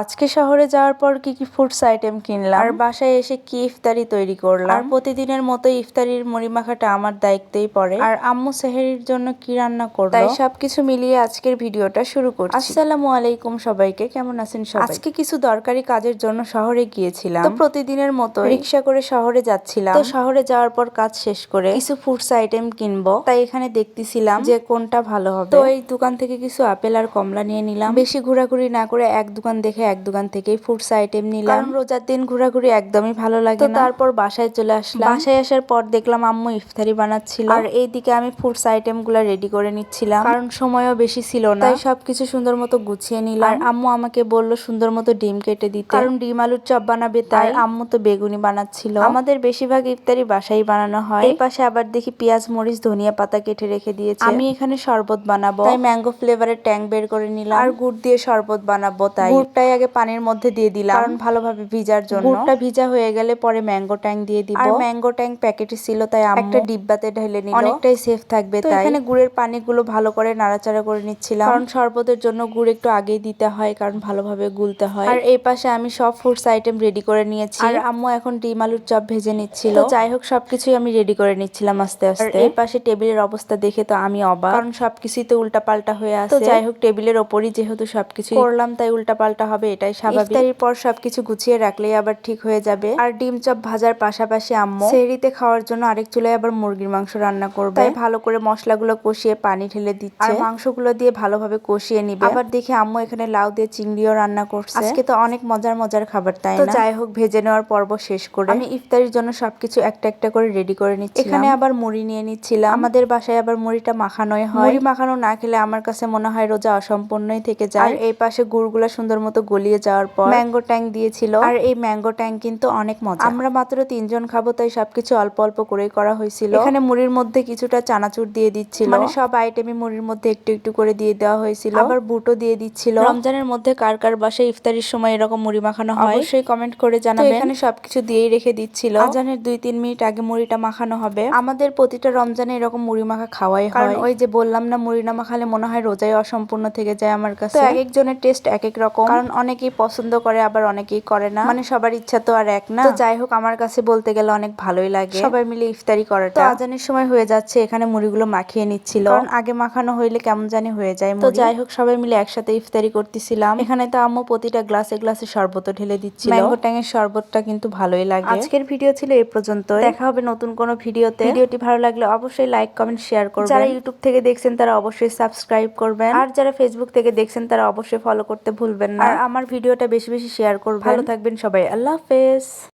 আজকে শহরে যাওয়ার পর কি কি ফুডস আইটেম কিনলাম আর বাসায় এসে কি ইফতারি তৈরি করলাম। আর প্রতিদিনের মতো ইফতারির মুড়ি মাখাটা আমার দায়িত্বেই পড়ে। আর আম্মু সেহরির জন্য কি রান্না করলো, তাই সবকিছু মিলিয়ে আজকের ভিডিওটা শুরু করছি। আসসালামু আলাইকুম সবাইকে, কেমন আছেন সবাই? আজকে কিছু দরকারি কাজের জন্য শহরে গিয়েছিলাম। তো প্রতিদিনের মতো রিক্সা করে শহরে যাচ্ছিলাম। তো শহরে যাওয়ার পর কাজ শেষ করে কিছু ফুডস আইটেম কিনবো, তাই এখানে দেখতেছিলাম যে কোনটা ভালো হবে। তো এই দোকান থেকে কিছু আপেল আর কমলা নিয়ে নিলাম। বেশি ঘোরাঘুরি না করে এক দোকান দেখে এক দোকান থেকেই ফুডস আইটেম নিলাম, কারণ রোজার দিন ঘোরাঘুরি একদমই ভালো লাগে না। তারপর বাসায় চলে আসলাম। বাসায় আসার পর দেখলাম আম্মু ইফতারি বানাচ্ছিল, আর এইদিকে আমি ফুডস আইটেম গুলা রেডি করে নিচ্ছিলাম, কারণ সময়ও বেশি ছিল না, তাই সবকিছু সুন্দর মতো গুছিয়ে নিলাম। আর আম্মু আমাকে বললো সুন্দর মতো ডিম কেটে দিতে, কারণ ডিম আলুর চপ বানাবে, তাই আম্মু তো বেগুনি বানাচ্ছিল। আমাদের বেশিরভাগ ইফতারি বাসায় বানানো হয়। এই পাশে আবার দেখি পেঁয়াজ মরিচ ধনিয়া পাতা কেটে রেখে দিয়েছে। আমি এখানে শরবত বানাবো, তাই ম্যাঙ্গো ফ্লেভারের ট্যাং বের করে নিলাম। আর গুড় দিয়ে শরবত বানাবো, তাই গুড়টাই আগে পানির মধ্যে দিয়ে দিলাম, কারণ ভালোভাবে ভিজার জন্য। গুড়টা ভিজা হয়ে গেলে পরে ম্যাঙ্গো ট্যাং দিয়ে দিব। আর ম্যাঙ্গো ট্যাং প্যাকেটে ছিল, তাই একটা ডিব্বাতে ঢেলে নিল, অনেকটাই সেফ থাকবে। তাই এখানে গুড়ের পানিগুলো ভালো করে নাড়াচাড়া করে নিচ্ছিলাম, কারণ শরবতের জন্য গুড় একটু আগেই দিতে হয়, কারণ ভালোভাবে গুলতে হয়। আর এই পাশে আমি সব ফুডস আইটেম রেডি করে নিয়েছি, আর আম্মু এখন ডিম আলুর চপ ভেজে নিচ্ছিল। তো যাই হোক, সবকিছুই আমি রেডি করে নিচ্ছিলাম আস্তে আস্তে। আর এই পাশে টেবিলের অবস্থা দেখে তো আমি অবাক, কারণ সবকিছুই তো উল্টা পাল্টা হয়ে আছে। তো যাই হোক, টেবিলের ওপরই যেহেতু সবকিছু করলাম, তাই উল্টা পাল্টা হবে, এটাই স্বাভাবিক। ইফতারির পর সবকিছু গুছিয়ে রাখলেই আবার ঠিক হয়ে যাবে। আর ডিম চপ ভাজার পাশাপাশি আম্মু সেহরিতে খাওয়ার জন্য আরেক চুলায় আবার মুরগির মাংস রান্না করবে, তাই ভালো করে মশলাগুলো কষিয়ে পানি ঢেলে দিচ্ছে, আর মাংসগুলো দিয়ে ভালোভাবে কষিয়ে নিবে। আবার দেখি আম্মু এখানে লাউ দিয়ে চিংড়িও রান্না করছে। আজকে তো অনেক মজার মজার খাবার, তাই না? তো যাই হোক, ভেজে নেওয়ার পর্ব শেষ করে আমি ইফতারির জন্য সবকিছু একটা একটা করে রেডি করে নিচ্ছি। এখানে আবার মুড়ি নিয়ে নিচ্ছিলাম। আমাদের বাসায় আবার মুড়িটা মাখানোই হয়। মুড়ি মাখানো না খেলে আমার কাছে মনে হয় রোজা অসম্পূর্ণই থেকে যায়। আর এই পাশে গুড়গুলা সুন্দর মতো গলিয়ে যাওয়ার পর ম্যাঙ্গো ট্যাং দিয়েছিল, আর এই ম্যাঙ্গো ট্যাং কিন্তু অনেক মজা। আমরা মাত্র 3 জন খাবো, তাই সবকিছু অল্প অল্প করেই করা হয়েছিল। এখানে মুড়ির মধ্যে কিছুটা চানাচুর দিয়ে দিচ্ছিল, মানে সব আইটেমই মুড়ির মধ্যে একটু একটু করে দিয়ে দেওয়া হয়েছিল, আবার বুটও দিয়ে দিচ্ছিল। রমজানের মধ্যে কার কার বাসায় ইফতারির সময় এরকম মুড়ি মাখানো হয় অবশ্যই কমেন্ট করে জানাবেন। এখানে সবকিছু দিয়েই রেখে দিচ্ছিল। আজানের 2-3 মিনিট আগে মুড়িটা মাখানো হবে। আমাদের প্রতিটা রমজানে এরকম মুড়ি মাখা খাওয়াই হয়, কারণ ওই যে বললাম না, মুড়ি না মাখালে মনে হয় রোজাই অসম্পূর্ণ থেকে যায় আমার কাছে। তো এক একজনের টেস্ট এক এক রকম, কারণ অনেকেই পছন্দ করে আবার অনেকেই করে না, মানে সবার ইচ্ছা তো আর এক না। তো যাই হোক, আমার কাছে বলতে গেলে অনেক ভালোই লাগে সবাই মিলে ইফতারি করাটা। তো আজানের সময় হয়ে যাচ্ছে, এখানে মুড়িগুলো মাখিয়ে নিচ্ছিল, কারণ আগে মাখানো হইলে কেমন জানি হয়ে যায়। তো যাই হোক, সবাই মিলে একসাথে ইফতারি করতেছিলাম। এখানে তো আম্মু প্রতিটা গ্লাসে গ্লাসে শরবত ঢেলে দিচ্ছিল। ম্যাঙ্গো ট্যাঙের শরবতটা কিন্তু ভালোই লাগে। আজকের ভিডিও ছিল এই পর্যন্ত, দেখা হবে নতুন কোনো ভিডিওতে। ভিডিওটি ভালো লাগলে অবশ্যই লাইক কমেন্ট শেয়ার করবেন। যারা ইউটিউব থেকে দেখছেন তারা অবশ্যই সাবস্ক্রাইব করবেন, আর যারা ফেসবুক থেকে দেখছেন তারা অবশ্যই ফলো করতে ভুলবেন না। আর আমার ভিডিওটা বেশি বেশি শেয়ার করবেন। ভালো থাকবেন সবাই, আল্লাহ হাফেজ।